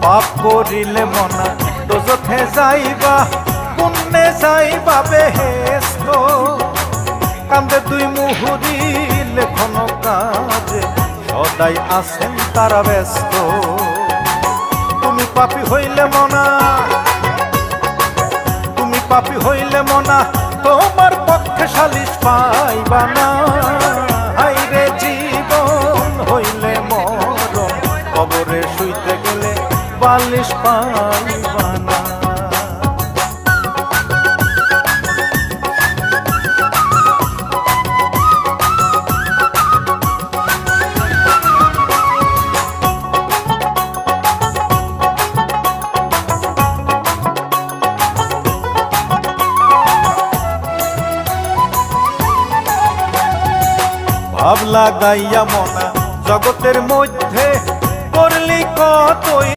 পাপ করিলে মনা দোজখে যাইবা, পুণ্যে যাইবা বেহেশত। কান্দে দুই মুহুরি লেখন কাজে, সদাই আছেন তারা ব্যস্ত। তুমি পাপী হইলে মনা, তুমি পাপী হইলে মনা, তোমার পক্ষে সালিশ পাইবা না। হাইরে জীবন হইলে মরণ, কবরে শুইতে গেলে বালিশ পাইবা না। ভাব লাগাইয়া মনা জগতের মধ্যে করলি কতই